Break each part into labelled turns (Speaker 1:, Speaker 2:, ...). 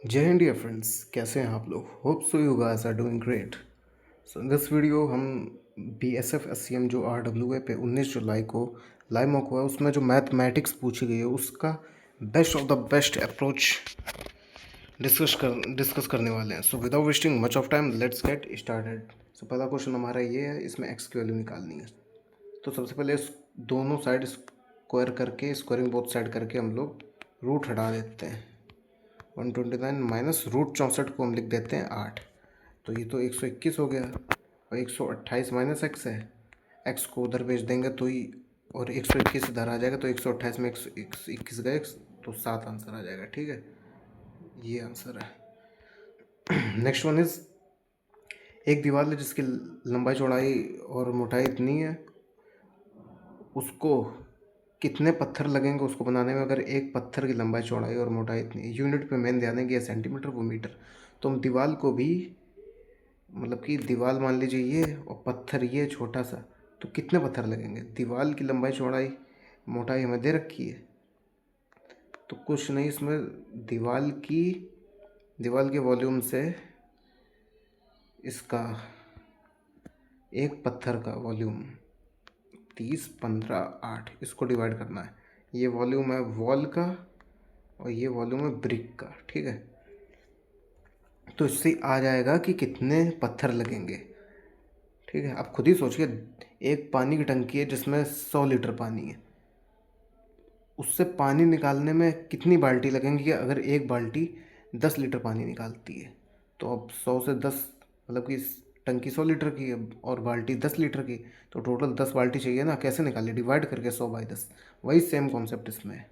Speaker 1: जय Hind dear friends, कैसे हैं आप लोग। Hope so you guys are doing great. So in this video हम BSF SCM जो RWA पे 19 जुलाई को लाइव मॉक हुआ है, उसमें जो मैथमेटिक्स पूछी गई है उसका best of the best approach discuss करने वाले हैं। So without wasting much of time let's get started. So पहला क्वेश्चन हमारा ये है, इसमें एक्स की वैल्यू निकालनी है। तो सबसे पहले इस दोनों साइड स्क्वायर करके, स्क्वायरिंग बोथ साइड करके हम लोग रूट हटा देते हैं। 129 माइनस रूट 64 को हम लिख देते हैं 8। तो ये तो 121 हो गया और 128 माइनस एक्स है। एक्स को उधर भेज देंगे तो ही, और 121 इधर आ जाएगा तो 128 में 121 गए तो 7 आंसर आ जाएगा। ठीक है, ये आंसर है। नेक्स्ट वन इज, एक दीवार है जिसकी लंबाई चौड़ाई और मोटाई इतनी है, उसको कितने पत्थर लगेंगे उसको बनाने में। अगर एक पत्थर की लंबाई चौड़ाई और मोटाई इतनी, यूनिट पे मेन ध्यान देंगे, सेंटीमीटर वो मीटर। तो हम दीवार को भी, मतलब कि दीवार मान लीजिए ये और पत्थर ये छोटा सा, तो कितने पत्थर लगेंगे। दीवार की लंबाई चौड़ाई मोटाई हमें दे रखी है, तो कुछ नहीं इसमें, दीवार के वॉल्यूम से इसका एक पत्थर का वॉल्यूम 30, 15, 8, इसको डिवाइड करना है। ये वॉल्यूम है वॉल का और ये वॉल्यूम है ब्रिक का। ठीक है, तो इससे आ जाएगा कि कितने पत्थर लगेंगे। ठीक है, आप खुद ही सोचिए, एक पानी की टंकी है जिसमें 100 लीटर पानी है, उससे पानी निकालने में कितनी बाल्टी लगेंगी। अगर एक बाल्टी 10 लीटर पानी निकालती है, तो अब 100 से 10, मतलब कि टंकी 100 लीटर की है और बाल्टी 10 लीटर की, तो टोटल 10 बाल्टी चाहिए ना। कैसे निकालिए, डिवाइड करके 100/10। वही सेम कॉन्सेप्ट इसमें है।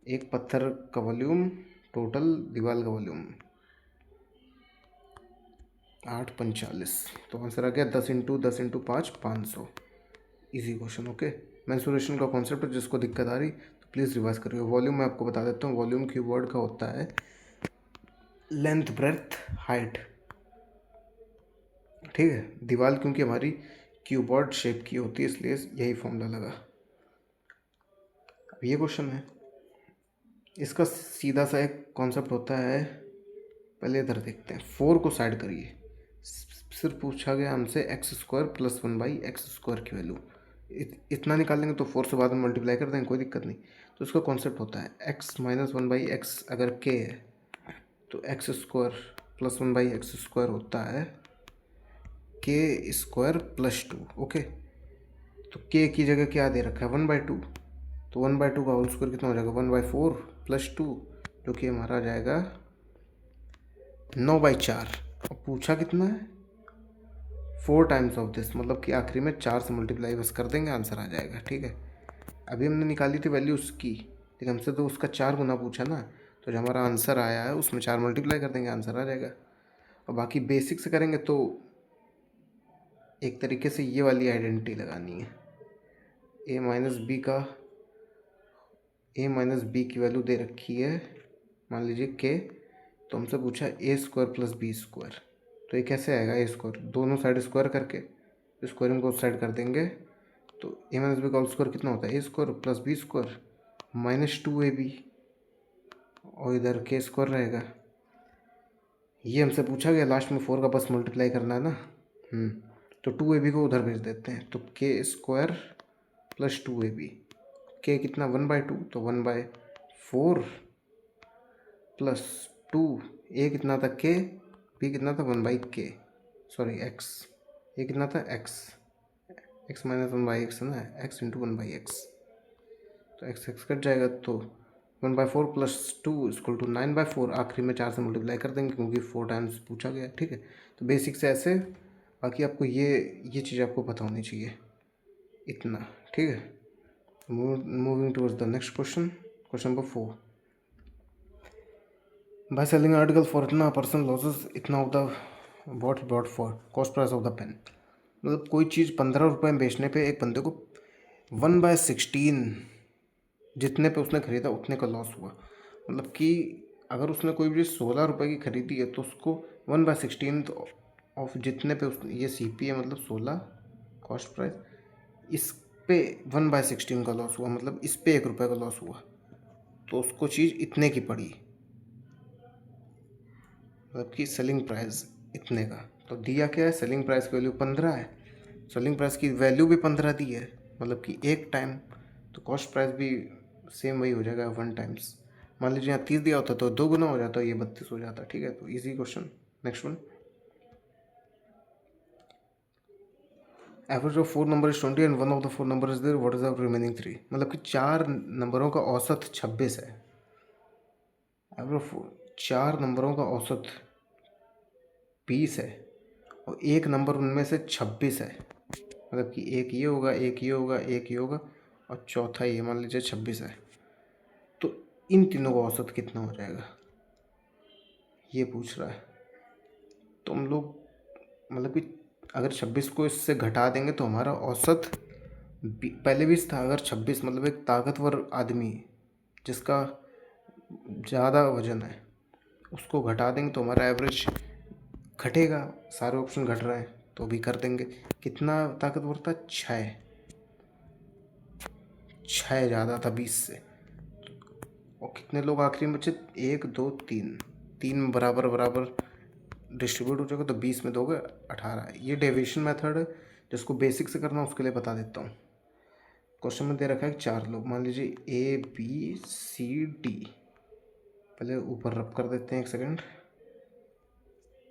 Speaker 1: एक पत्थर का वॉल्यूम, टोटल दीवार का वॉल्यूम 8×45, तो आंसर आ गया 10 × 10 × 5 500। Easy question. ओके, मेंसुरेशन का कॉन्सेप्ट है, जिसको दिक्कत आ रही तो प्लीज़ रिवाइज करिए। वॉल्यूम मैं आपको बता देता हूँ, वॉल्यूम कीवर्ड का होता है लेंथ, ब्रेथ, हाइट। ठीक है, दीवार क्योंकि हमारी क्यूबॉर्ड शेप की होती है, इसलिए यही फॉर्मूला लगा। अब ये क्वेश्चन है, इसका सीधा सा एक कॉन्सेप्ट होता है। पहले इधर देखते हैं, 4 को साइड करिए। सिर्फ पूछा गया हमसे x² + 1/x² की वैल्यू इतना निकाल लेंगे, तो 4 से बाद में मल्टीप्लाई कर देंगे, कोई दिक्कत नहीं। तो इसका कॉन्सेप्ट होता है x - 1/x, अगर k है तो x² + 1/x² होता है k² + 2। ओके, तो k की जगह क्या दे रखा है, 1/2, तो 1/2 का होल स्क्वायर कितना हो जाएगा, 1/4 + 2, जो कि हमारा आ जाएगा 9/4। अब पूछा कितना है, 4 टाइम्स ऑफ दिस, मतलब कि आखिरी में 4 से मल्टीप्लाई बस कर देंगे, आंसर आ जाएगा। ठीक है, अभी हमने निकाली थी वैल्यू उसकी, लेकिन हमसे तो उसका 4 गुना पूछा ना, तो जो हमारा आंसर आया है उसमें 4 मल्टीप्लाई कर देंगे, आंसर आ जाएगा। और बाकी बेसिक से करेंगे तो एक तरीके से ये वाली आइडेंटिटी लगानी है। a - b की वैल्यू दे रखी है, मान लीजिए k, तो हमसे पूछा a² + b²। तो ये कैसे आएगा, a², दोनों साइड स्क्वायर करके स्क्वायरिंग को साइड कर देंगे, तो a - b का होल स्क्वायर कितना होता है, a² + b² -2ab, और इधर k² रहेगा। ये हमसे पूछा गया लास्ट में 4 का बस मल्टीप्लाई करना है ना। तो 2ab को उधर भेज देते हैं, तो k² + 2ab, k कितना 1/2, तो 1/4 + 2, a कितना था k, b कितना था 1/k, सॉरी x, ये कितना था x, x - 1/x है ना, x × 1/x, तो x कट जाएगा, तो 1/4 + 2 = 9/4, आखिरी में 4 से मल्टीप्लाई कर देंगे क्योंकि 4 टाइम्स पूछा गया। ठीक है, तो बेसिक से ऐसे, बाकी आपको ये चीज़ आपको पता होनी चाहिए इतना। ठीक है, moving towards the next question, question number 4। By selling article for इतना, पर्सन लॉसेस इतना of the what bought for cost price of the pen. मतलब कोई चीज़ 15 रुपये में बेचने पे एक बंदे को 1/16 जितने पे उसने ख़रीदा उतने का लॉस हुआ। मतलब कि अगर उसने कोई भी 16 रुपये की ख़रीदी है तो उसको 1/16 ऑफ जितने पे उस, ये CP है मतलब 16 कॉस्ट प्राइस, इस पे 1/16 का लॉस हुआ, मतलब इस पे 1 रुपये का लॉस हुआ, तो उसको चीज़ इतने की पड़ी। मतलब कि सेलिंग प्राइस इतने का, तो दिया क्या है, सेलिंग प्राइस की वैल्यू 15 है, सेलिंग प्राइस की वैल्यू भी 15 दी है, मतलब कि एक टाइम, तो कॉस्ट प्राइस भी सेम वही हो जाएगा 1 टाइम्स। मान लीजिए यहाँ 30 दिया होता तो 2 गुना हो जाता, ये 32 हो जाता, ठीक है। तो easy question. Next one, average of 4 number is 20 and one of the 4 number is there, what is the remaining 3। मतलब कि 4 नंबरों का औसत 26 है। एवरेज ऑफ 4 नंबरों का औसत 20 है और एक नंबर उनमें से 26 है, मतलब कि एक ये होगा, एक ये होगा, एक ये होगा और चौथा ये, मान लीजिए 26 है। तो इन तीनों का औसत कितना हो जाएगा, ये पूछ रहा है। तो हम लोग मतलब कि अगर 26 को इससे घटा देंगे तो हमारा औसत पहले 20 था, अगर 26 मतलब एक ताकतवर आदमी जिसका ज़्यादा वजन है, उसको घटा देंगे तो हमारा एवरेज घटेगा। सारे ऑप्शन घट रहे हैं तो भी कर देंगे। कितना ताकतवर था, 6 ज़्यादा था 20 से। और कितने लोग आखिरी में बचे, 1 2 3, 3 बराबर बराबर डिस्ट्रीब्यूट हो जाएगा तो 20 में 2 गए 18। ये डेविएशन मेथड है, जिसको बेसिक से करना उसके लिए बता देता हूँ। क्वेश्चन में दे रखा है 4 लोग, मान लीजिए ए बी सी डी, पहले ऊपर रब कर देते हैं, 1 second,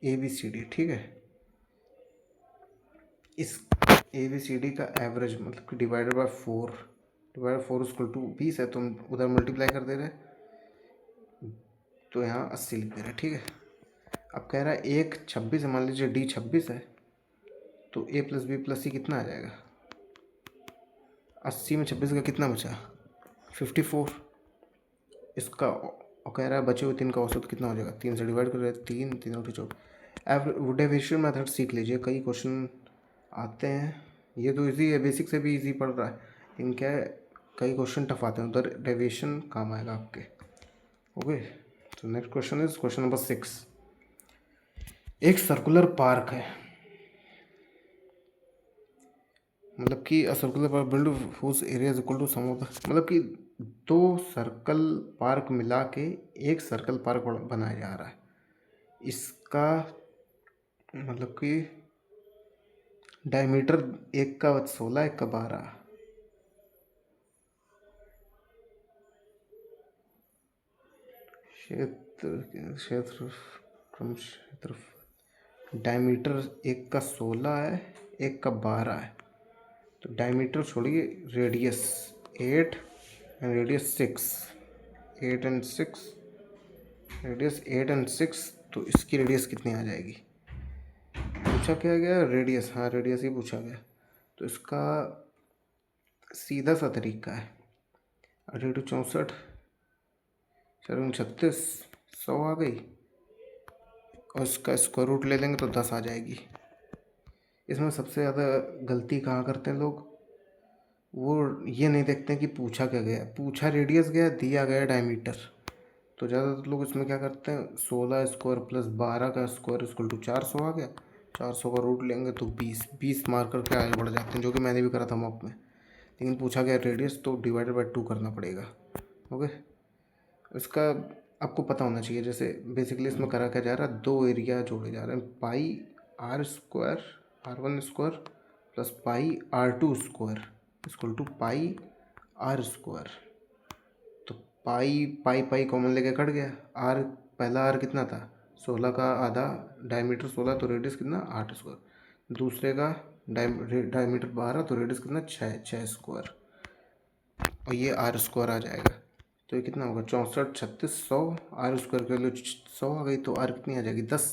Speaker 1: A B C D, ठीक है। इस ए बी सी डी का एवरेज मतलब कि divided by 4, divided 4 equal to 20 है, तो हम उधर मल्टीप्लाई कर दे रहे हैं, तो यहाँ 80 लिख दे रहे हैं, ठीक है। अब कह रहा है एक 26 है, मान लीजिए डी 26 है, तो ए प्लस बी प्लस सी कितना आ जाएगा, 80 में 26 का कितना बचा, 54। इसका और कह रहा है बचे हुए 3 का औसत कितना हो जाएगा, 3 से डिवाइड कर रहे हैं, 3 3 और 4। डेविएशन मेथड सीख लीजिए, कई क्वेश्चन आते हैं। ये तो इजी है, बेसिक से भी इजी पड़ रहा है, लेकिन क्या है कई क्वेश्चन टफ आते हैं, उधर डेविएशन काम आएगा आपके। ओके, तो next question is question number 6। एक सर्कुलर पार्क है, मतलब कि circular park build whose area is equal to sum of the, मतलब कि 2 सर्कल पार्क मिला के एक सर्कल पार्क बनाया जा रहा है। इसका मतलब कि डायमीटर एक का 16, एक का 12, क्षेत्र डायमीटर एक का 16 है, एक का 12 है, तो डायमीटर छोड़िए, radius 8 and radius 6, 8 and 6, radius 8 and 6, तो इसकी रेडियस कितनी आ जाएगी, पूछा क्या गया, रेडियस, हाँ रेडियस ही पूछा गया। तो इसका सीधा सा तरीका है, 8 64, 4 36, 100 आ गई, और इसका स्क्वायर रूट ले लेंगे तो 10 आ जाएगी। इसमें सबसे ज़्यादा गलती कहाँ करते हैं लोग, वो ये नहीं देखते हैं कि पूछा क्या गया, पूछा रेडियस गया, दिया गया डायमीटर। तो ज़्यादातर लोग इसमें क्या करते हैं, 16 स्क्वायर प्लस 12 का स्क्वायर इक्वल टू 400 आ गया, 400 का रूट लेंगे तो 20 मार्क करके आगे बढ़ जाते हैं, जो कि मैंने भी करा था मॉक में। लेकिन पूछा गया रेडियस, तो डिवाइडेड बाई 2 करना पड़ेगा। ओके, इसका आपको पता होना चाहिए। जैसे बेसिकली इसमें करा क्या जा रहा है, 2 एरिया जोड़े जा रहे हैं, pi r square R1 square plus pi R2 square equal to pi r square. तो पाई पाई पाई कॉमन लेके कट गया, आर पहला आर कितना था, 16 का आधा, डायमीटर 16 तो रेडियस कितना 8 स्क्वायर, दूसरे का डायमीटर 12 तो रेडियस कितना 6 स्क्वायर, और ये आर स्क्वायर आ जाएगा। तो ये कितना होगा, 64 36 100, आर स्क्वायर की वैल्यू 100 आ गई, तो आर कितनी आ जाएगी 10।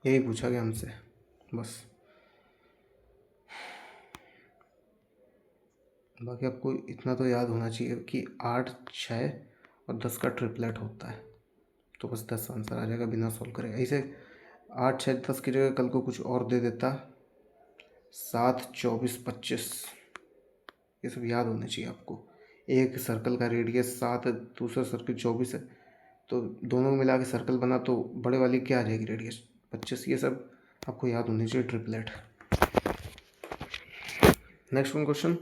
Speaker 1: यही पूछा गया हमसे बस। बाकी आपको इतना तो याद होना चाहिए कि 8 6 और 10 का ट्रिपलेट होता है, तो बस 10 आंसर आ जाएगा बिना सॉल्व करे। ऐसे 8 6 10 की जगह कल को कुछ और दे देता, 7 24 25, ये सब याद होने चाहिए आपको। एक सर्कल का रेडियस 7 है, दूसरा सर्कल 24 है, तो दोनों मिला के सर्कल बना तो बड़े वाली क्या आ जाएगी, रेडियस 25। ये सब आपको याद होनी चाहिए, triplet. Next one question,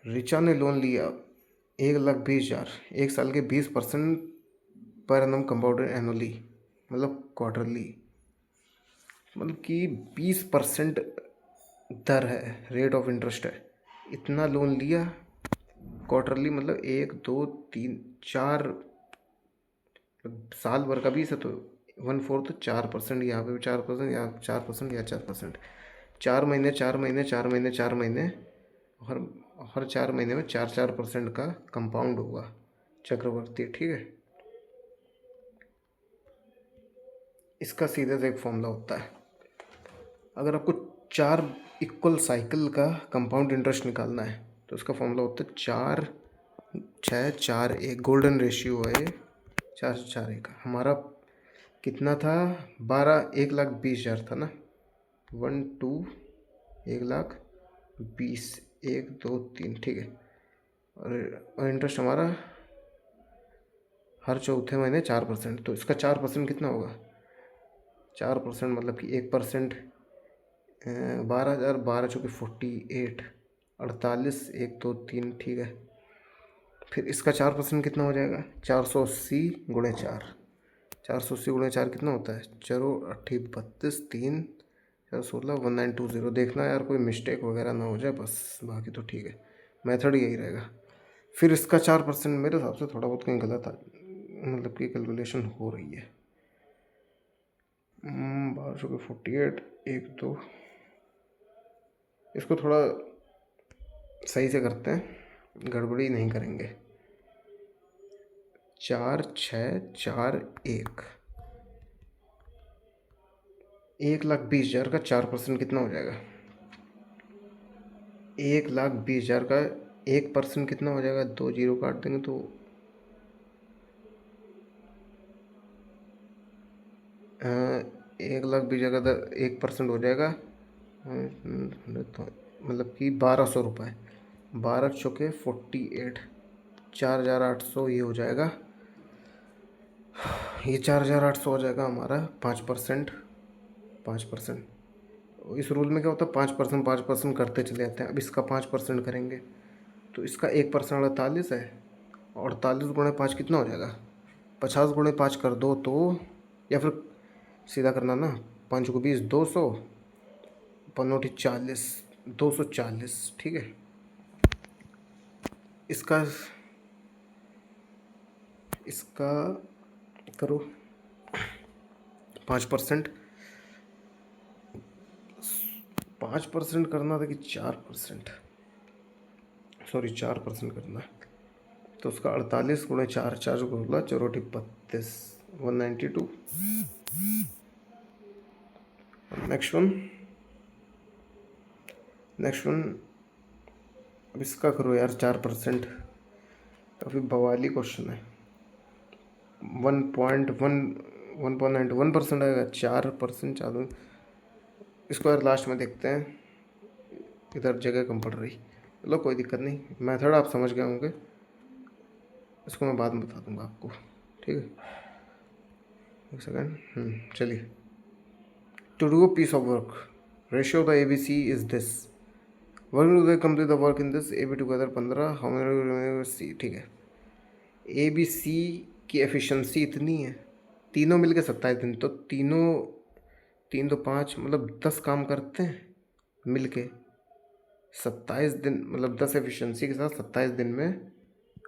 Speaker 1: Richa ने लोन लिया 1,20,000, 1 साल के 20% पर एनम कंपाउंडेड एनुअली, मतलब क्वार्टरली, मतलब कि 20% दर है, रेट ऑफ इंटरेस्ट है। इतना लोन लिया क्वार्टरली, मतलब 1 2 3 4 साल भर का 20 है तो 1/4 4%, यहाँ पे भी 4%, यहाँ 4%, यहाँ 4%, 4 महीने 4 महीने 4 महीने 4 महीने, हर हर 4 महीने में 4-4% का कंपाउंड होगा चक्रवर्ती, ठीक है। इसका सीधे से एक फॉर्मूला होता है, अगर आपको 4 इक्वल साइकिल का कंपाउंड इंटरेस्ट निकालना है तो उसका फॉर्मूला होता है 4-6-4-1, गोल्डन रेशियो है 4-4-1 का। हमारा कितना था, 1,20,000 था ना, 1,20,000, 1 2 3, ठीक है। और इंटरेस्ट हमारा हर चौथे महीने 4%, तो इसका 4% कितना होगा, 4% मतलब कि 1%, 12,000, 12 × 48, 48, 1 2 3, ठीक है। फिर इसका 4% कितना हो जाएगा, 480 × 4, 480 × 4 कितना होता है, चलो 32, 3 4 16, 1920। देखना यार कोई मिस्टेक वगैरह ना हो जाए बस, बाकी तो ठीक है, मेथड यही रहेगा। फिर इसका 4% मेरे हिसाब से थोड़ा बहुत कहीं गलत है, मतलब कि कैलकुलेशन हो रही है। 12 × 48, 1 2, इसको थोड़ा सही से करते हैं, गड़बड़ी नहीं करेंगे। 4-6-4-1, 1,20,000 का 4% कितना हो जाएगा, 1,20,000 का 1% कितना हो जाएगा, 2 जीरो काट देंगे तो 1,20,000 का 1% हो जाएगा, तो मतलब कि 1,200 रुपये, 12 × 48, 4,800 ये हो जाएगा, ये 4,800 हो जाएगा हमारा 5%। 5% इस रूल में क्या होता है, 5% 5% करते चले जाते हैं। अब इसका 5% करेंगे तो इसका 1% 48 है, 48 × 5 कितना हो जाएगा, 50 × 5 कर दो तो, या फिर सीधा करना ना, 5 को 20, 200, 5 40, 240, ठीक है। इसका इसका करो 5%, 5% करना था कि 4%, सॉरी 4% करना है, तो उसका 48 × 4, 4 को 16, 4 32, 192। नेक्स्ट वन, अब इसका करो यार 4%, काफ़ी बवाली क्वेश्चन है। 1.91% आएगा, 4% चालू, इसको यार लास्ट में देखते हैं, इधर जगह कम पड़ रही, चलो कोई दिक्कत नहीं, मेथड आप समझ गए होंगे, इसको मैं बाद में बता दूंगा आपको, ठीक है। एक सेकेंड, चलिए। To do a piece of work, ratio of the ABC is this, working to complete the work in this AB together 15, how many C, ठीक है। ABC की एफिशिएंसी इतनी है, तीनों मिल के 27 दिन, तो तीनों 3 2 5 मतलब 10 काम करते हैं मिल के, 27 दिन, मतलब 10 एफिशिएंसी के साथ 27 दिन में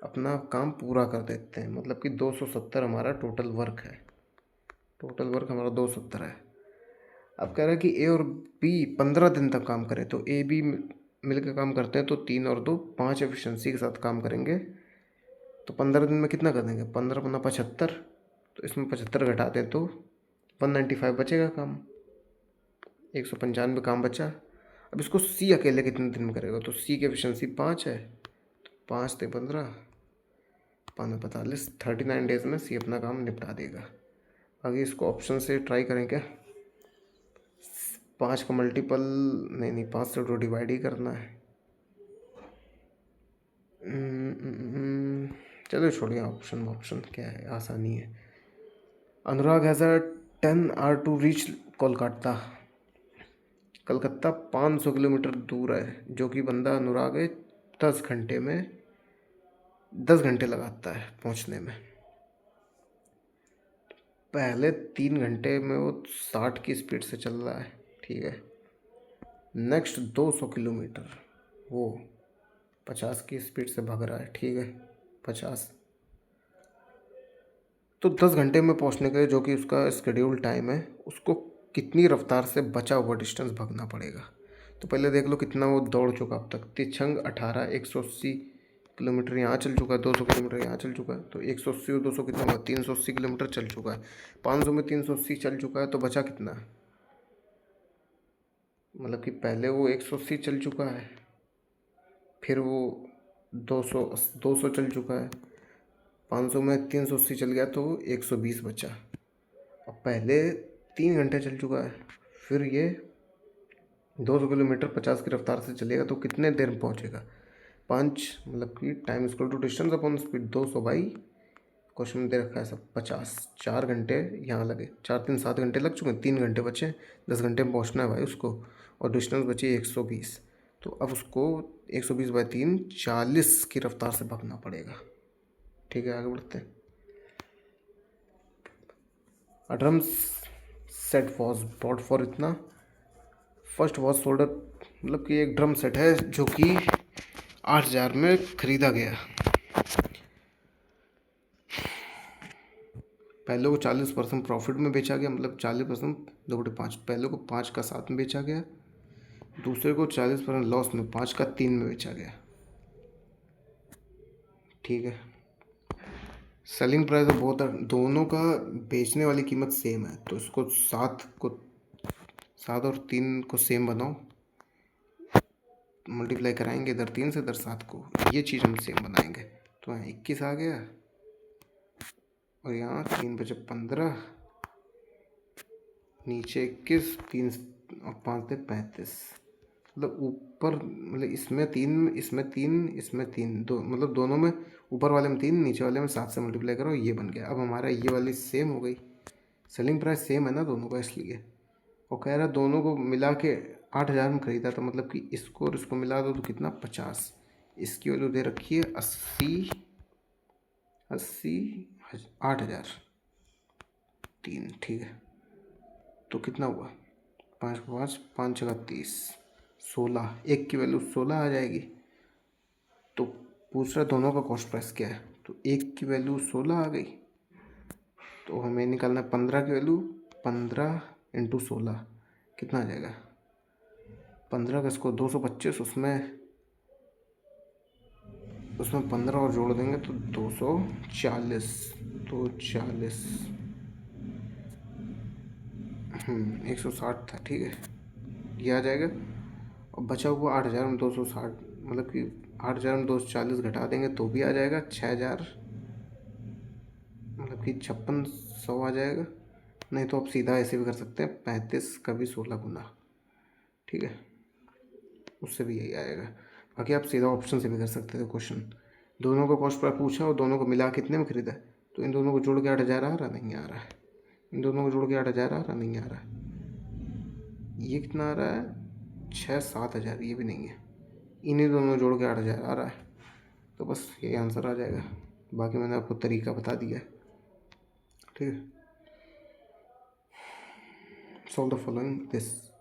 Speaker 1: अपना काम पूरा कर देते हैं, मतलब कि 270 हमारा टोटल वर्क है, टोटल वर्क हमारा 270 है। अब कह रहा है कि A और B 15 दिन तक काम करें, तो AB मिल के काम करते हैं तो 3 और 2 5 एफिशिएंसी के साथ काम करेंगे, तो 15 दिन में कितना कर देंगे, 15 × 75, तो इसमें 75 घटा दें तो 195 बचेगा काम, 195 काम बचा। अब इसको C अकेले कितने दिन में करेगा, तो C की एफिशिएंसी 5 है, तो 5 × 15, 5 × 45, 39 डेज में C अपना काम निपटा देगा। आगे इसको ऑप्शन से ट्राई करें क्या, 5 का मल्टीपल नहीं 5 से तो डिवाइड ही करना है, चलो छोड़िए, ऑप्शन क्या है, आसानी है। Anurag has a 10 hour to reach Kolkata, Calcutta 500 kilometre दूर है, जो कि बंदा अनुराग है 10 घंटे में 10 घंटे लगाता है पहुंचने में। पहले 3 घंटे में वो 60 की स्पीड से चल रहा है, ठीक है। नेक्स्ट 200 किलोमीटर वो 50 की स्पीड से भाग रहा है, ठीक है, 50। तो 10 घंटे में पहुंचने के लिए जो कि उसका शेड्यूल टाइम है, उसको कितनी रफ्तार से बचा हुआ डिस्टेंस भागना पड़ेगा। तो पहले देख लो कितना वो दौड़ चुका अब तक। तिछंग 18, 180 किलोमीटर यहाँ चल चुका है, 200 किलोमीटर यहाँ चल चुका है। तो 180 और 200 कितना हुआ, 380 किलोमीटर चल चुका है। 500 में 380 चल चुका है, तो बचा कितना, मतलब कि पहले वो 180 चल चुका है, फिर वो 200 चल चुका है, 500 में 380 चल गया तो 120 बचा। अब पहले 3 घंटे चल चुका है, फिर ये 200 किलोमीटर 50 की रफ्तार से चलेगा तो कितने देर में पहुंचेगा। 5 मतलब कि time equal to distance upon speed, 200 by question में दे रखा है सब 50। 4 घंटे यहाँ लगे, 4 3 7 घंटे लग चुके हैं, 3 घंटे बचे, 10 घंटे में पहुँचना है भाई उसको, और डिस्टेंस बची 120। तो अब उसको 120/3 40 की रफ्तार से भागना पड़ेगा, ठीक है। आगे बढ़ते हैं। A drum set was bought for इतना, फर्स्ट वॉज सोल्डर, मतलब कि एक ड्रम सेट है जो कि 8,000 में ख़रीदा गया। पहले को 40% प्रॉफिट में बेचा गया, मतलब 40% 2/5, पहले को 5 का 7 में बेचा गया, दूसरे को 40% लॉस में 5 का 3 में बेचा गया, ठीक है। सेलिंग प्राइस बहुत, दोनों का बेचने वाली कीमत सेम है, तो इसको 7 और 3 को सेम बनाओ, मल्टीप्लाई कराएंगे इधर 3 से इधर 7 को, ये चीज़ हम सेम बनाएंगे। तो यहाँ 21 आ गया, और यहाँ 3 बचे 15, नीचे 21, 3 और 5 थे 35, मतलब ऊपर, मतलब इसमें 3, इसमें 3, इसमें 3, दो मतलब दोनों में, ऊपर वाले में 3, नीचे वाले में 7 से मल्टीप्लाई करो, ये बन गया। अब हमारा ये वाली सेम हो गई, सेलिंग प्राइस सेम है ना दोनों का, इसलिए। और कह रहा दोनों को मिला के 8,000 में ख़रीदा था, मतलब कि इसको और इसको मिला दो तो कितना 50। इसकी वैल्यू दे रखी है 8,000 3, ठीक है। तो कितना हुआ, 5 5 5 6 30, 16, एक की वैल्यू 16 आ जाएगी। तो पूछ रहा दोनों का कॉस्ट प्राइस क्या है, तो एक की वैल्यू 16 आ गई, तो हमें निकालना 15 की वैल्यू, 15 × 16 कितना आ जाएगा, 15 का इसको 225, उसमें 15 और जोड़ देंगे तो 240, तो 40, 160 था, ठीक है, ये आ जाएगा। और बचा हुआ 8,000 में 260, मतलब कि 8,000 में 240 घटा देंगे तो भी आ जाएगा 6,000, मतलब कि 5600 आ जाएगा। नहीं तो आप सीधा ऐसे भी कर सकते हैं, 35 का भी 16 गुना, ठीक है, उससे भी यही आएगा। बाकी आप सीधा ऑप्शन से भी कर सकते थे क्वेश्चन। दोनों का कॉस्ट प्राइस पूछा और दोनों को मिला कितने में खरीदा, तो इन दोनों को जोड़ के 8,000 आ रहा, नहीं आ रहा है। इन दोनों को जोड़ के 8,000 आ रहा, नहीं आ रहा है। ये कितना आ रहा है, 6-7 हज़ार, ये भी नहीं है। इन्हीं दोनों जोड़ के 8,000 आ रहा है। तो बस यही आंसर आ जाएगा। बाकी मैंने आपको तरीका बता दिया है, ठीक है। Solve the following this.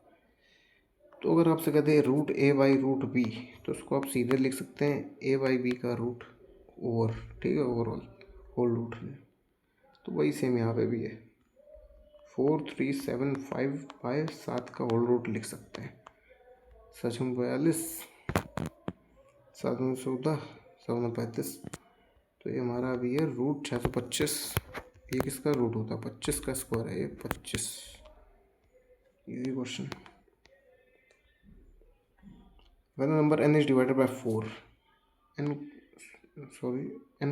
Speaker 1: तो अगर आपसे कहते हैं root A by root B, तो उसको आप सीधे लिख सकते हैं ए बाई बी का रूट ओवर, ठीक है, ओवरऑल होल रूट में। तो वही सेम यहाँ पे भी है, 4375/7 का होल रूट लिख सकते हैं। 742, 714, 735, तो ये हमारा अभी है रूट 625। ये किसका रूट होता है, 25 का स्क्वायर है ये, 25। Easy question. When number n is divided by 4, n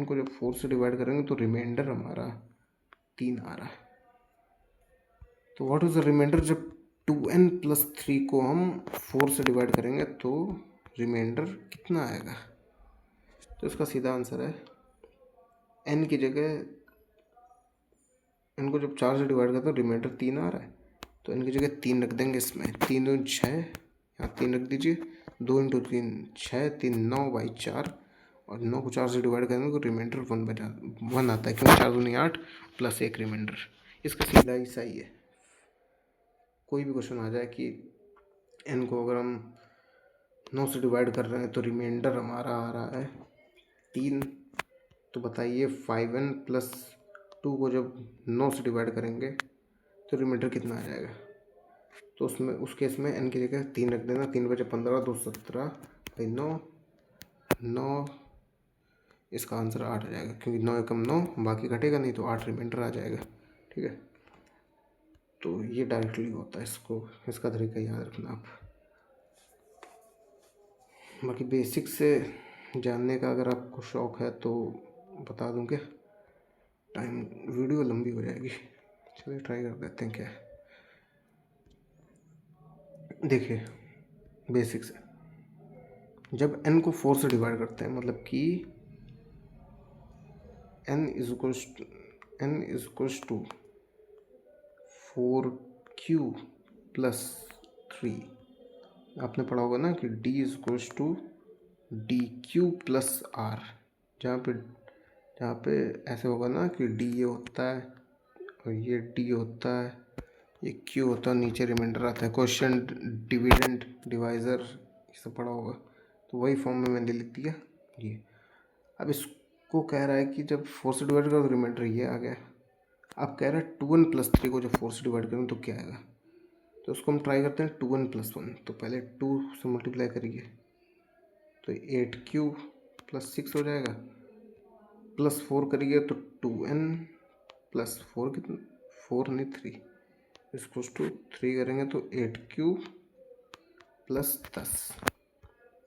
Speaker 1: को जब 4 से डिवाइड करेंगे तो रिमाइंडर हमारा 3 आ रहा है। तो व्हाट इज द रिमाइंडर, जब 2n + 3 को हम 4 से डिवाइड करेंगे तो रिमाइंडर कितना आएगा। तो इसका सीधा आंसर है, n की जगह, n को जब 4 से डिवाइड करते हैं तो रिमाइंडर 3 आ रहा है, तो n की जगह 3 रख देंगे इसमें। 3 2 6, यहाँ 3 रख दीजिए, 2 × 3 6, 3 9/4, और 9 को 4 से डिवाइड करेंगे तो रिमाइंडर 1 आता है, क्योंकि 4 दूनी 8 + 1 रिमाइंडर। इसका सीधा ही सही है। कोई भी क्वेश्चन आ जाए कि n को अगर हम 9 से डिवाइड कर रहे हैं तो रिमाइंडर हमारा आ रहा है 3, तो बताइए 5n प्लस 2 को जब 9 से डिवाइड करेंगे तो रिमाइंडर कितना आ जाएगा। तो उसमें उस केस में n की जगह 3 रख देना। 3 बचे 15, 2 17 भाई 9, इसका आंसर 8 आ जाएगा, क्योंकि 9 एकम 9, बाकी घटेगा नहीं तो 8 रिमाइंडर आ जाएगा। ठीक है, तो ये डायरेक्टली होता है, इसका तरीका याद रखना आप। बाकी बेसिक से जानने का अगर आपको शौक़ है तो बता दूं क्या, टाइम वीडियो लंबी हो जाएगी, चलिए ट्राई कर देते हैं क्या है। देखिए बेसिक से जब n को 4 से डिवाइड करते हैं, मतलब कि n is equals to 4q plus 3। आपने पढ़ा होगा ना कि d is equals to D Q plus R, जहाँ पे ऐसे होगा ना कि d ये होता है और ये d होता है, ये q होता है, नीचे रिमाइंडर आता है। क्वेश्चन डिविडेंड डिवाइज़र ये सब पढ़ा होगा, तो वही फॉर्म में मैंने लिख दिया ये। अब इसको कह रहा है कि जब 4 से डिवाइड करो तो रिमाइंडर ये आ गया। अब कह रहा है 2n प्लस 3 को जब 4 से डिवाइड करें तो क्या आएगा, तो उसको हम ट्राई करते हैं 2n प्लस 1। तो पहले 2 से मल्टीप्लाई करिए तो 8q प्लस 6 हो जाएगा, प्लस 4 करिए तो 2n प्लस 4 कितना, 4 नहीं 3, इसको 3 करेंगे तो 8q प्लस 10।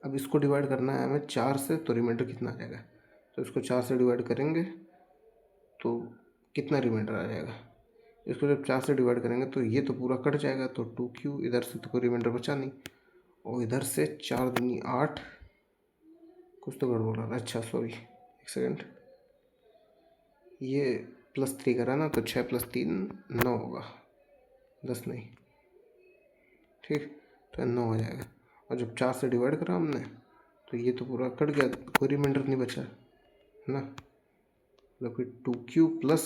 Speaker 1: अब इसको डिवाइड करना है हमें 4 से, तो रिमाइंडर कितना आ जाएगा, तो इसको 4 से डिवाइड करेंगे तो कितना रिमाइंडर आ जाएगा। इसको जब 4 से डिवाइड करेंगे तो ये तो पूरा कट जाएगा, तो 2q, इधर से तो कोई रिमाइंडर बचा नहीं, और इधर से 4 दूनी 8, कुछ तो गड़बड़ हो रहा है, अच्छा सॉरी एक सेकेंड, ये प्लस 3 करा ना, तो 6 प्लस 3 9 होगा, 10 नहीं, ठीक, तो 9 हो जाएगा। और जब 4 से डिवाइड करा हमने तो ये तो पूरा कट गया, कोई रिमाइंडर नहीं बचा है ना, मतलब कि 2q प्लस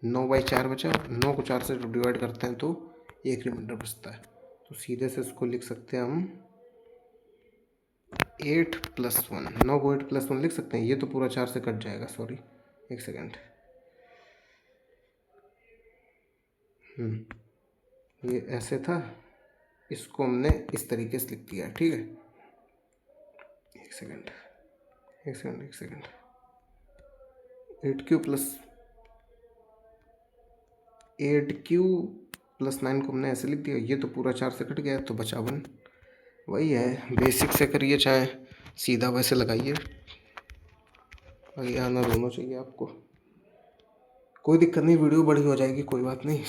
Speaker 1: 9/4 बचा। 9 को 4 से जब डिवाइड करते हैं तो एक रिमाइंडर बचता है, तो सीधे से इसको लिख सकते हैं हम 8 प्लस 1। 9 को 8 प्लस 1 लिख सकते हैं, ये तो पूरा 4 से कट जाएगा, सॉरी एक सेकेंड, ये ऐसे था, इसको हमने इस तरीके से लिख दिया, ठीक है। एक सेकेंड 8q प्लस 9 को हमने ऐसे लिख दिया, ये तो पूरा 4 से कट गया, तो बचा 1। वही है, बेसिक से करिए चाहे सीधा वैसे लगाइए, आगे आना दोनों चाहिए आपको, कोई दिक्कत नहीं, वीडियो बड़ी हो जाएगी, कोई बात नहीं।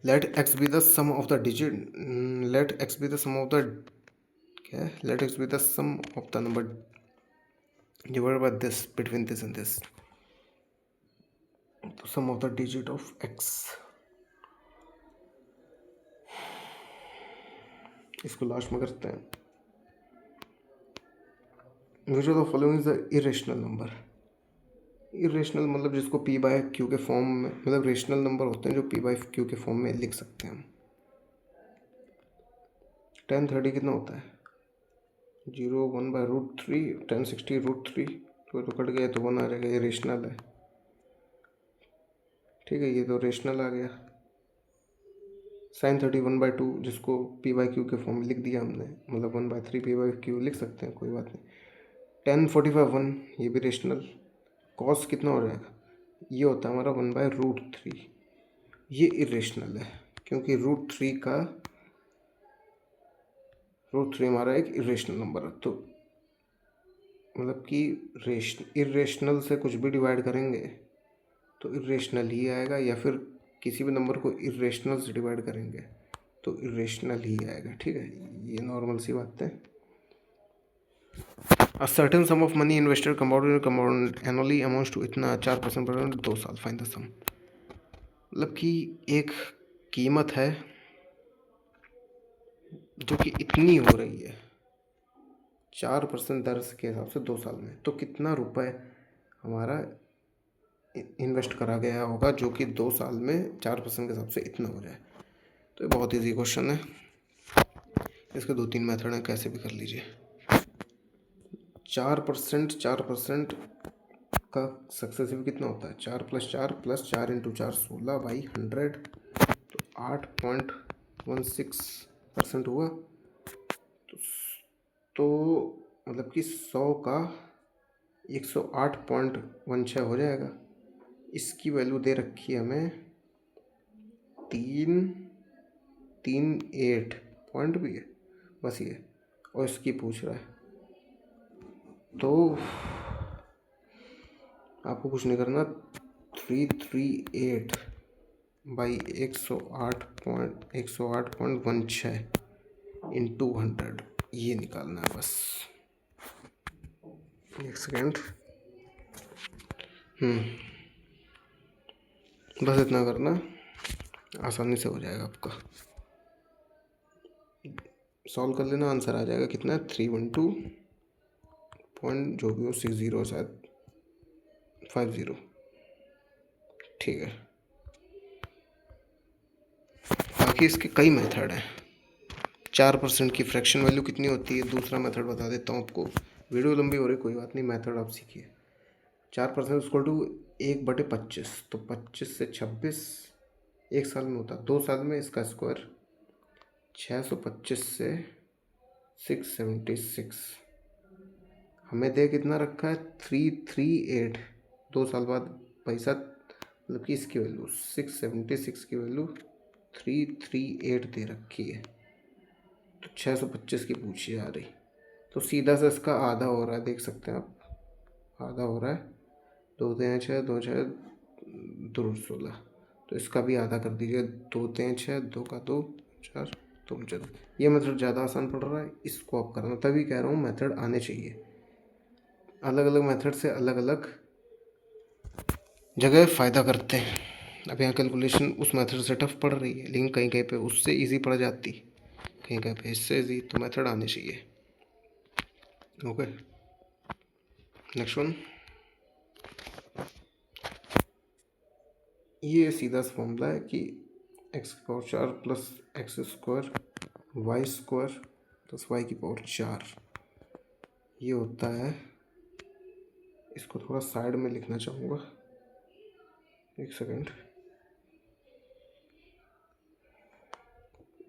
Speaker 1: Let x be the sum of the digit, let x be the sum of the, क्या है, let x be the sum of the number divided by this between this and this, तो sum of the digit of x, इसको last में करते हैं। which of the following is the irrational number, irrational मतलब जिसको p bye q के form में, मतलब रेशनल नंबर होते हैं जो p बाय q के फॉर्म में लिख सकते हैं हम। 1030 कितना होता है, 0 1/√3, 1060√3, तो कट गया तो 1 आ जाएगा, ये रेशनल है, ठीक है, ये तो रेशनल आ गया। sin 30 1/2, जिसको p बाई क्यू के फॉर्म में लिख दिया हमने, मतलब 1/3 p बाई क्यू लिख सकते हैं, कोई बात नहीं। 1045 1, ये भी रेशनल। कॉस कितना हो जाएगा, ये होता है हमारा 1/√3, ये इरेशनल है, क्योंकि √3 हमारा एक इरेशनल नंबर है, तो मतलब कि इरेशनल से कुछ भी डिवाइड करेंगे तो इरेशनल ही आएगा, या फिर किसी भी नंबर को इरेशनल से डिवाइड करेंगे तो इरेशनल ही आएगा, ठीक है, ये नॉर्मल सी बात है। A certain sum of money investor compound annually amounts to, इतना 4% पर 2 साल, फाइंड द सम, मतलब कि एक कीमत है जो कि इतनी हो रही है 4% दर के हिसाब से 2 साल में, तो कितना रुपए हमारा इन्वेस्ट करा गया होगा जो कि 2 साल में 4% के हिसाब से इतना हो जाए। तो ये बहुत ईजी क्वेश्चन है, इसके 2-3 मेथड हैं, कैसे भी कर लीजिए। 4% का सक्सेसिव कितना होता है? 4+4 × 4 16/100, तो 8.16% हुआ। तो मतलब कि 100 का 108.16 हो जाएगा। इसकी वैल्यू दे रखी है हमें 338 पॉइंट भी है बस ये, और इसकी पूछ रहा है। तो आपको कुछ नहीं करना, 338/108.16 इंटू 100 ये निकालना है बस। एक सेकेंड, बस इतना करना, आसानी से हो जाएगा आपका। सॉल्व कर लेना, आंसर आ जाएगा कितना है? 312 पॉइंट जो भी हो 60 शायद 50। ठीक है, बाकी इसके कई मेथड हैं। 4% की फ्रैक्शन वैल्यू कितनी होती है, दूसरा मेथड बता देता हूँ आपको। वीडियो लंबी हो रही, कोई बात नहीं, मेथड आप सीखिए। 4% इक्वल टू 1/25, तो 25 से 26 एक साल में होता है, 2 साल में इसका स्क्वायर 625 से 676। हमें दे कितना रखा है? 338। 2 साल बाद पैसा, मतलब कि इसकी वैल्यू 676 की वैल्यू 338 दे रखी है, तो 625 की पूछी जा रही। तो सीधा से इसका आधा हो रहा है, देख सकते हैं आप, आधा हो रहा है। 2 3 6 2 6 2 16, तो इसका भी आधा कर दीजिए। 2 3 6 2 का 2 4 2 4। ये मेथड ज़्यादा आसान पड़ रहा है, इसको आप करना, तभी कह रहा हूँ मेथड आने चाहिए। अलग अलग मेथड से अलग अलग जगह फ़ायदा करते हैं। अब यहाँ कैलकुलेशन उस मेथड से टफ पड़ रही है, लेकिन कहीं कहीं पे उससे इजी पड़ जाती, कहीं कहीं पे इससे इजी, तो मेथड आने चाहिए। Okay, next one. ये सीधा सा फॉर्मूला है कि x⁴ plus x² y² plus y⁴ ये होता है। इसको थोड़ा साइड में लिखना चाहूँगा, एक सेकेंड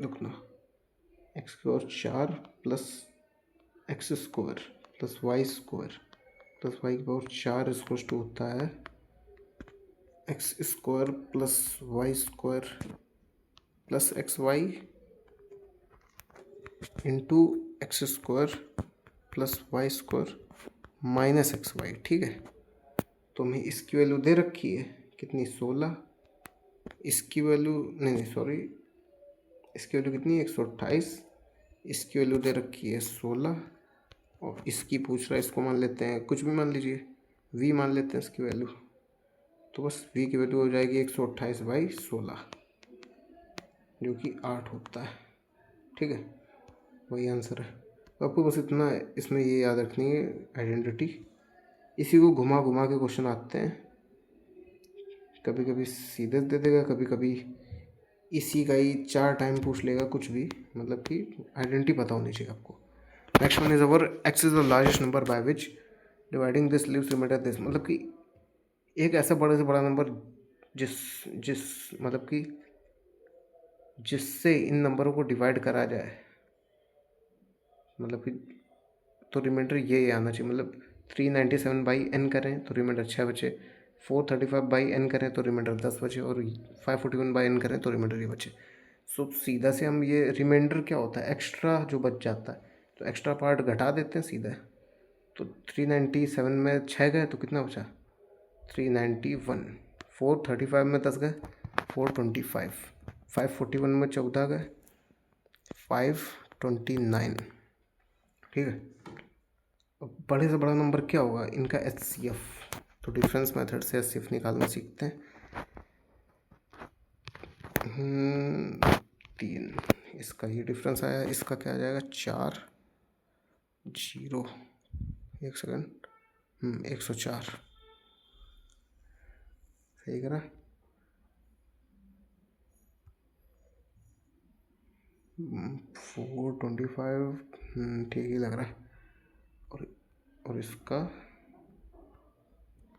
Speaker 1: रुकना। x⁴ plus x² plus y² plus y⁴ equal to होता है x² plus y² plus xy into x² plus y² minus xy। ठीक है, तो हमें इसकी वैल्यू दे रखी है कितनी? 16। इसकी वैल्यू नहीं सॉरी, इसकी वैल्यू कितनी है? 128। इसकी वैल्यू दे रखी है 16, और इसकी पूछ रहा है, इसको मान लेते हैं, कुछ भी मान लीजिए, v मान लेते हैं इसकी वैल्यू। तो बस v की वैल्यू हो जाएगी 128/16, जो कि 8 होता है। ठीक है, वही आंसर है। तो आपको बस इतना इसमें ये याद रखनी है आइडेंटिटी। इसी को घुमा घुमा के क्वेश्चन आते हैं, कभी कभी सीधे दे देगा, कभी कभी इसी का ही 4 टाइम पूछ लेगा, कुछ भी, मतलब कि आइडेंटिटी पता होनी चाहिए आपको। Next one is our x is the largest number by which dividing this leaves remainder this, मतलब कि एक ऐसा बड़े से बड़ा नंबर जिस जिस मतलब कि जिससे इन नंबरों को डिवाइड करा जाए, मतलब कि तो रिमाइंडर ये आना चाहिए। मतलब 397/n करें तो रिमाइंडर 6 बचे, 435/n करें तो रिमाइंडर 10 बचे, और 541/n करें तो रिमाइंडर ये बचे। सो सीधा से हम ये रिमाइंडर क्या होता है, एक्स्ट्रा जो बच जाता है, तो एक्स्ट्रा पार्ट घटा देते हैं सीधा। तो 397 में 6 गए तो कितना बचा? 391। 435 में 10 गए, 425। 541 में 14 गए, 529। ठीक है, अब बड़े से बड़ा नंबर क्या होगा इनका? HCF। तो डिफरेंस मेथड से HCF निकालना सीखते हैं। 3, इसका ये डिफरेंस आया, इसका क्या आ जाएगा? 4 0, एक सेकेंड, 104। ठीक है ना। 425 ठीक ही लग रहा है। और इसका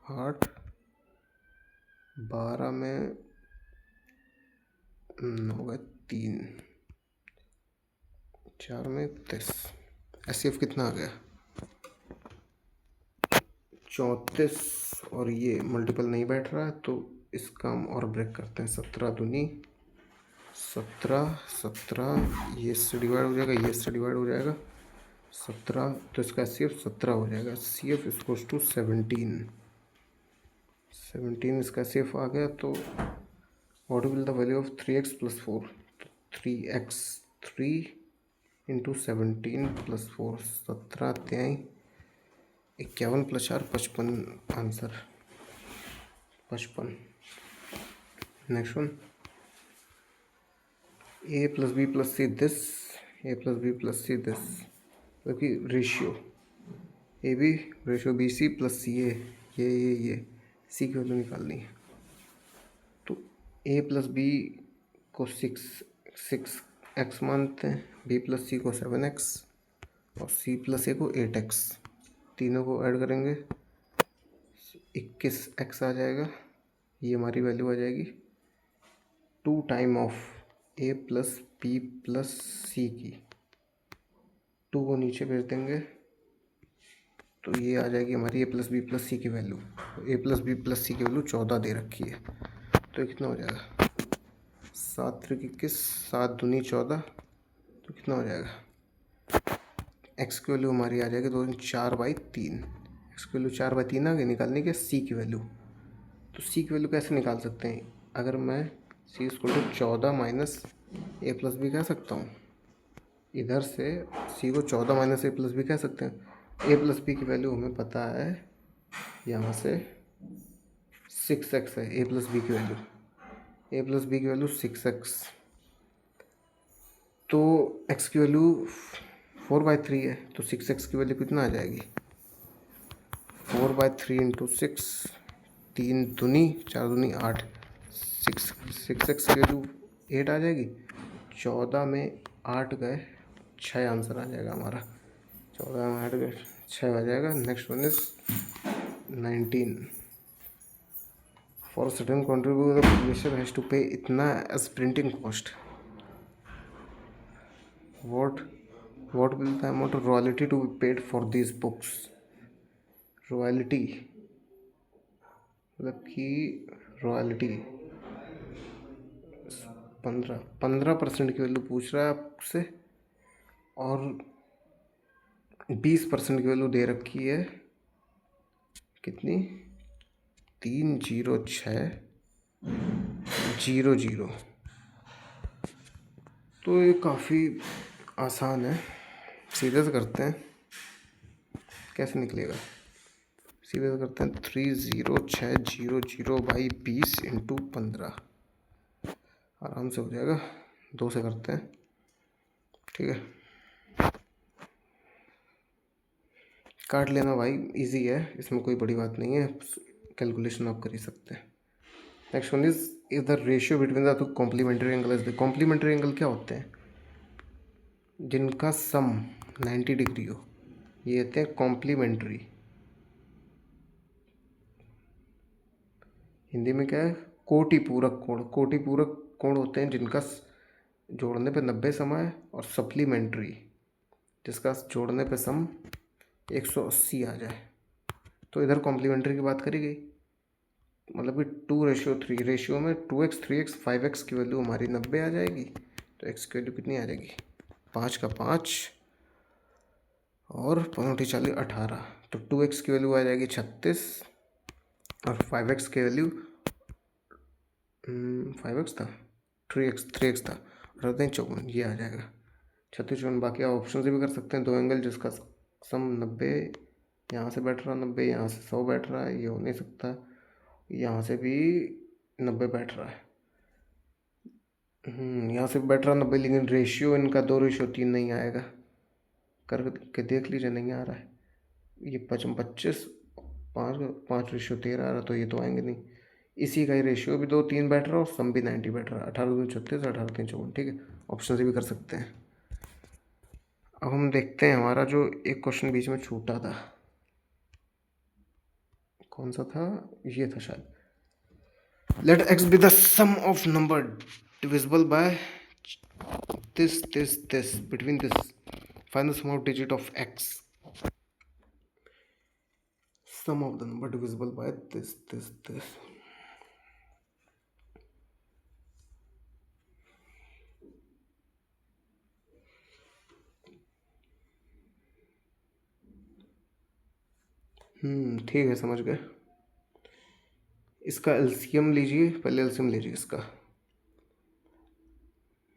Speaker 1: 8 12 में होगा 3 4 में 30। एस कितना आ गया 34। और ये मल्टीपल नहीं बैठ रहा है तो इसका हम और ब्रेक करते हैं। 17 दूनी 17 17 ये इससे डिवाइड हो जाएगा, ये इससे डिवाइड हो जाएगा 17। तो इसका सी एफ 17 हो जाएगा। सी एफ इक्वल्स टू 17 इसका सी एफ आ गया। तो what will the value of 3x + 4। तो 3x 3 into 17 + 4 17 3 51 + 4 55 answer 55। Next one a + b + c this a + b + c this क्योंकि ratio A B ratio B C + C A ये C की value निकालनी है। तो a + b को 6x मानते हैं, b + c को 7x और c + a को 8x। तीनों को ऐड करेंगे 21x आ जाएगा। ये हमारी वैल्यू आ जाएगी 2 time of a + b + c की। 2 को नीचे भेज देंगे तो ये आ जाएगी हमारी a + b + c की वैल्यू। a + b + c की वैल्यू 14 दे रखी है। तो कितना हो जाएगा 7 3 21 7 दूनी 14। तो कितना हो जाएगा x की वैल्यू हमारी आ जाएगी 2 4/3। x की वैल्यू 4/3 आ गई। निकालने के c की वैल्यू। तो c की वैल्यू कैसे निकाल सकते हैं। अगर मैं c = 14 माइनस a + b कह सकता हूँ। इधर से c को 14 माइनस a + b कह सकते हैं। a + b की वैल्यू हमें पता है, यहाँ से 6x है a + b की वैल्यू। a + b की वैल्यू 6x। तो x की वैल्यू 4/3 है। तो 6x की वैल्यू कितना आ जाएगी 4/3 इंटू 6 3 दूनी 4 दूनी 8 6x की वैल्यू 8 आ जाएगी। 14 में 8 गए 6 आंसर आ जाएगा हमारा। 14 में 8 गए 6 आ जाएगा। Next one is 19। For certain contribute the publisher has to pay इतना as printing cost. what will the amount of royalty to be paid for these books। Royalty मतलब कि रॉयल्टी 15% की वैल्यू पूछ रहा है आपसे और 20% की वैल्यू दे रखी है कितनी 30600। तो ये काफ़ी आसान है। सीधे से करते हैं कैसे निकलेगा। सीधे से करते हैं 30600/20 इंटू 15 आराम से हो जाएगा। 2 से करते हैं ठीक है। काट लेना भाई इजी है, इसमें कोई बड़ी बात नहीं है। कैलकुलेशन आप कर ही सकते हैं। Next one is the ratio between the two complementary angle is the. Complementary angle क्या होते हैं जिनका सम 90 डिग्री हो, ये होते हैं कॉम्प्लीमेंट्री। हिंदी में क्या है कोटि पूरक कोण। कोटि पूरक कोण होते हैं जिनका जोड़ने पे 90 सम है, और सप्लीमेंट्री जिसका जोड़ने पे सम 180 आ जाए। तो इधर कॉम्प्लीमेंट्री की बात करी गई, मतलब कि 2:3 रेशियो में 2x 3x 5x की वैल्यू हमारी 90 आ जाएगी। तो x की वैल्यू कितनी आ जाएगी 5 का 5 और 5 40 18। तो 2x की वैल्यू आ जाएगी 36 और 5x की वैल्यू 5x था 3x था 54 ये आ जाएगा 36। बाकी आप ऑप्शन से भी कर सकते हैं। दो एंगल जिसका सम 90 यहाँ से बैठ रहा 90 यहाँ से 100 बैठ रहा है, ये हो नहीं सकता। यहाँ से भी 90 बैठ रहा है, यहाँ से बैठ रहा 90, लेकिन रेशियो इनका 2:3 नहीं आएगा। करके देख लीजिए नहीं आ रहा है। ये 25 5 5:13 आ रहा, तो ये तो आएंगे नहीं। इसी का ही रेशियो भी 2 3 बैठ रहा है और सम भी 90 बैठ रहा है, 18 2 36, 18 3 54। ठीक है, ऑप्शन से भी कर सकते हैं। अब हम देखते हैं हमारा जो एक क्वेश्चन बीच में छूटा था, कौन सा था, ये था शायद। Let X be the sum of number divisible by this between this, find the sum of digit of x, sum of the number divisible by this. ठीक है, समझ गए। इसका एलसीएम लीजिए, पहले एलसीएम लीजिए इसका,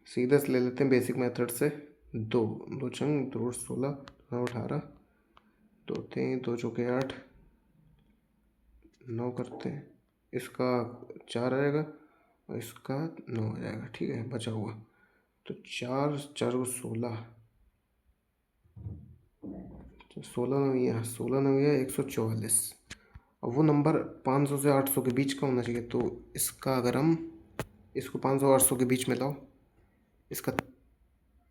Speaker 1: सीधा से ले लेते हैं बेसिक मेथड से। दो दो छंग दो 16, 18, दो 3 2 चौके 8, 9 करते हैं, इसका 4 आएगा और इसका 9 आ जाएगा। ठीक है, बचा हुआ तो 4 4 को 16, 16 9 16 9 144। अब वो नंबर 500 से 800 के बीच का होना चाहिए, तो इसका अगर हम इसको 500 800 के बीच में लाओ, इसका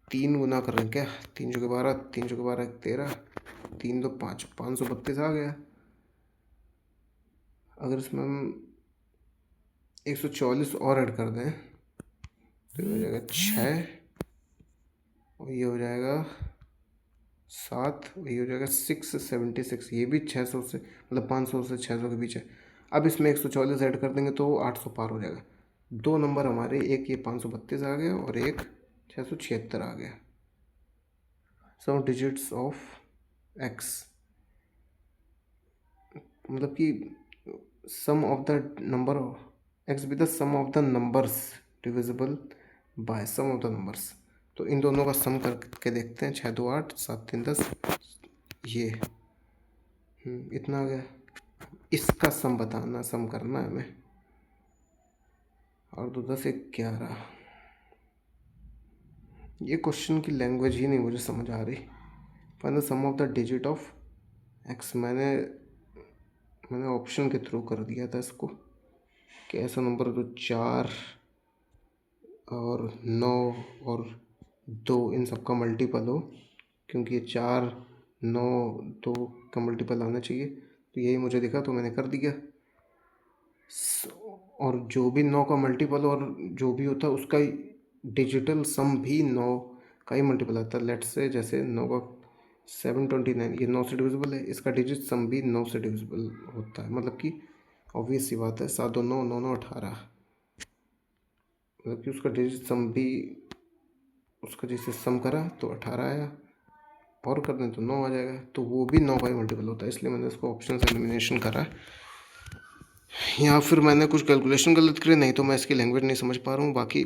Speaker 1: 3 गुना कर रहे हैं क्या, 3 चौके 12, 3 चौके 12 13, 3 2 5, 532 आ गया। अगर इसमें हम 144 और ऐड कर दें तो ये हो जाएगा 6, और ये हो जाएगा 7, ये हो जाएगा 676। ये भी 600 से मतलब 500 से 600 के बीच है। अब इसमें 144 ऐड कर देंगे तो 800 पार हो जाएगा। दो नंबर हमारे, एक ये 532 आ गया और एक 676 आ गया। सम डिजिट्स ऑफ एक्स, मतलब कि sum of the number X with the sum of the numbers divisible by sum of the numbers. तो इन दोनों का सम करके देखते हैं, 6 2 8, 7 3 10, ये इतना आ गया। इसका सम बताना, सम करना है हमें, और 2 10 11। ये क्वेश्चन की लैंग्वेज ही नहीं मुझे समझ आ रही। Find the sum of the digit of X, मैंने ऑप्शन के थ्रू कर दिया था इसको कि ऐसा नंबर जो 4 और 9 और 2 इन सब का मल्टीपल हो, क्योंकि ये 4 9 2 का मल्टीपल आना चाहिए। तो यही मुझे दिखा तो मैंने कर दिया। और जो भी 9 का मल्टीपल और जो भी होता है उसका डिजिटल सम भी 9 का ही मल्टीपल आता है। लेट्स से जैसे 9 का 729, ये 9 से डिविजिबल है, इसका डिजिट सम भी 9 से डिविजिबल होता है। मतलब कि ऑब्वियस सी बात है, 7 2 9 9 9 18, मतलब कि उसका डिजिट सम भी, उसका जैसे सम करा तो 18 आया, और कर दें तो 9 आ जाएगा। तो वो भी 9 का ही मल्टीपल होता है, इसलिए मैंने इसको ऑप्शन से एलिमिनेशन करा है। या फिर मैंने कुछ कैलकुलेशन गलत करी, नहीं तो मैं इसकी लैंग्वेज नहीं समझ पा रहा हूँ। बाकी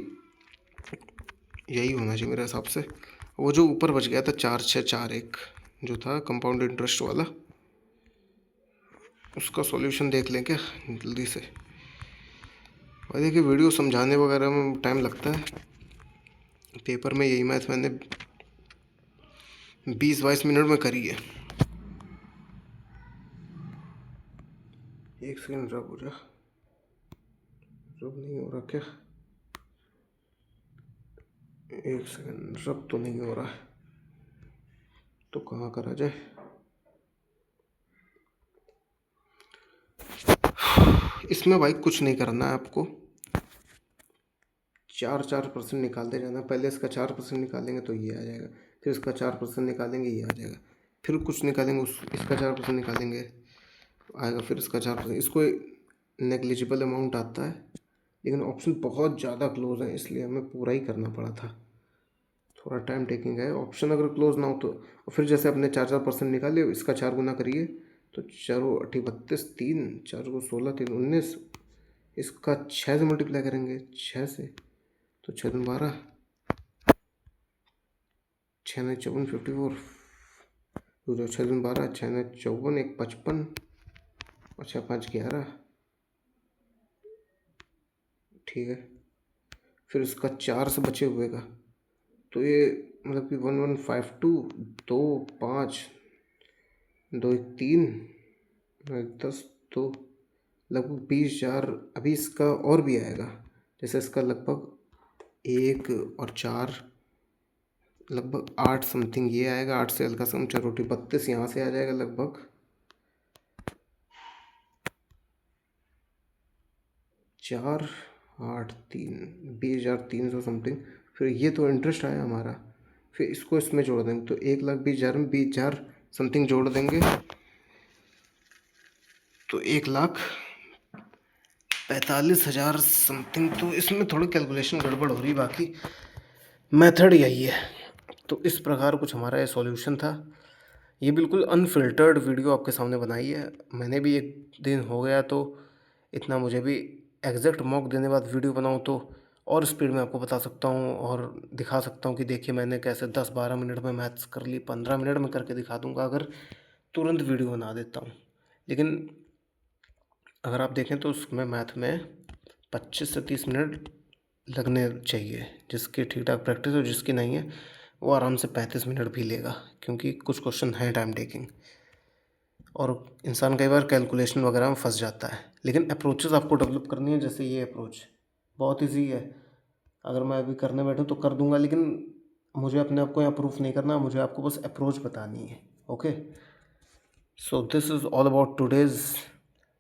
Speaker 1: यही होना चाहिए मेरे हिसाब से। वो जो ऊपर बच गया था 4 6 4 1, जो था कंपाउंड इंटरेस्ट वाला, उसका सॉल्यूशन देख लें क्या जल्दी से। भाई देखिए, वीडियो समझाने वगैरह में टाइम लगता है, पेपर में यही मैथ मैंने 20 22 मिनट में करी है। एक सेकंड रब हो जा, रब नहीं हो रहा क्या, एक सेकंड, रब तो नहीं हो रहा है तो कहाँ करा जाए। इसमें भाई कुछ नहीं करना है आपको, 4% निकालते जाना। पहले इसका 4% निकालेंगे तो ये आ जाएगा, फिर इसका 4% निकालेंगे ये आ जाएगा, फिर कुछ निकालेंगे इसका 4% निकालेंगे आएगा, फिर इसका 4%। इसको नेग्लिजिबल अमाउंट आता है, लेकिन ऑप्शन बहुत ज़्यादा क्लोज है, इसलिए हमें पूरा ही करना पड़ा था। थोड़ा टाइम टेकिंग है, ऑप्शन अगर क्लोज ना हो तो। और फिर जैसे अपने 4% निकाले, इसका 4 गुना करिए तो 4 8 32, 3 4 को 16 3 19, इसका 6 से मल्टीप्लाई करेंगे, 6 से तो 6 दूनी 12, 6 9 54 54, 6 दूनी 12, 6 9 54 1 55 और 6 5 11। ठीक है, फिर इसका 4 से बचे हुए का, तो ये मतलब कि 1152, 2 5 2 1 3 1 10 2 लगभग 20,000। अभी इसका और भी आएगा, जैसे इसका लगभग 1 और 4, लगभग 8 समथिंग ये आएगा। 8 से हल्का सा ऊँचा रोटी 32 यहाँ से आ जाएगा लगभग। 4, 8, 3, 20,300 समथिंग। फिर ये तो इंटरेस्ट आया हमारा, फिर इसको इसमें जोड़ देंगे तो 1,20,000 में 20,000 समथिंग जोड़ देंगे तो 1,45,000 समथिंग। तो इसमें थोड़ी कैलकुलेशन गड़बड़ हो रही, बाकी मेथड यही है। तो इस प्रकार कुछ हमारा ये सॉल्यूशन था। ये बिल्कुल अनफिल्टर्ड वीडियो आपके सामने बनाई है। मैंने भी एक दिन हो गया तो इतना मुझे भी एग्जैक्ट मॉक देने बाद वीडियो बनाऊँ तो और स्पीड में आपको बता सकता हूँ और दिखा सकता हूँ कि देखिए मैंने कैसे 10-12 मिनट में मैथ्स कर ली, 15 मिनट में करके दिखा दूँगा अगर तुरंत वीडियो बना देता हूँ। लेकिन अगर आप देखें तो उसमें मैथ में 25 से 30 मिनट लगने चाहिए। जिसकी ठीक ठाक प्रैक्टिस हो, जिसकी नहीं है वो आराम से 35 मिनट भी लेगा, क्योंकि कुछ क्वेश्चन हैं टाइम टेकिंग और इंसान कई बार कैलकुलेशन वगैरह में फंस जाता है। लेकिन अप्रोचेस आपको डेवलप करनी है। जैसे ये अप्रोच बहुत ईजी है, अगर मैं अभी करने बैठूँ तो कर दूंगा, लेकिन मुझे अपने आप को यहाँ प्रूफ नहीं करना, मुझे आपको बस अप्रोच बतानी है। Okay, so this is all about today's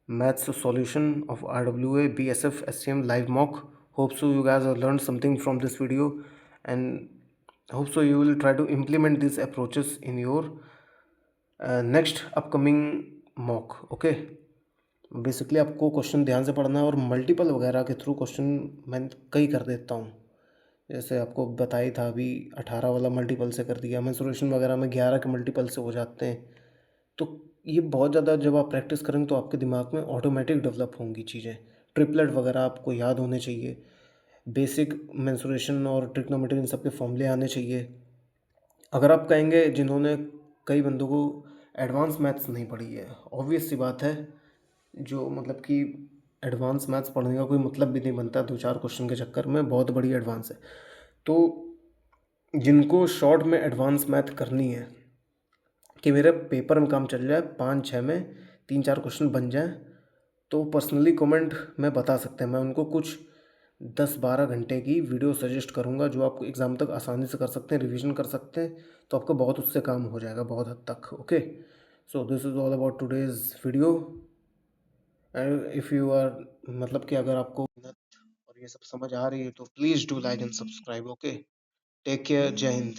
Speaker 1: maths solution of RWA BSF SCM live mock. Hope so you guys have learned something from this video, and hope so you will try to implement these approaches in your next upcoming mock. Okay, basically आपको question ध्यान से पढ़ना है और multiple वगैरह के through question मैं कई कर देता हूँ। जैसे आपको बताई था अभी 18 वाला मल्टीपल से कर दिया, मेंसुरेशन वगैरह में 11 के मल्टीपल से हो जाते हैं। तो ये बहुत ज़्यादा जब आप प्रैक्टिस करेंगे तो आपके दिमाग में ऑटोमेटिक डेवलप होंगी चीज़ें। ट्रिपलेट वगैरह आपको याद होने चाहिए, बेसिक मेंसुरेशन और ट्रिग्नोमेट्री इन सब के फॉर्मूले आने चाहिए। अगर आप कहेंगे जिन्होंने, कई बंदों को एडवांस मैथ्स नहीं पढ़ी है, ऑब्वियस सी बात है, जो मतलब कि एडवांस मैथ्स पढ़ने का कोई मतलब भी नहीं बनता 2-4 क्वेश्चन के चक्कर में, बहुत बड़ी एडवांस है। तो जिनको शॉर्ट में एडवांस मैथ करनी है कि मेरे पेपर में काम चल जाए, 5-6 में 3-4 क्वेश्चन बन जाए, तो पर्सनली कमेंट में बता सकते हैं। मैं उनको कुछ 10-12 घंटे की वीडियो सजेस्ट करूंगा जो आप एग्ज़ाम तक आसानी से कर सकते हैं, रिवीजन कर सकते हैं, तो आपका बहुत उससे काम हो जाएगा बहुत हद तक। Okay, so this is all about today's video. And if you are, मतलब कि अगर आपको और ये सब समझ आ रही है तो please do like and subscribe. Okay, take care, जय हिंद।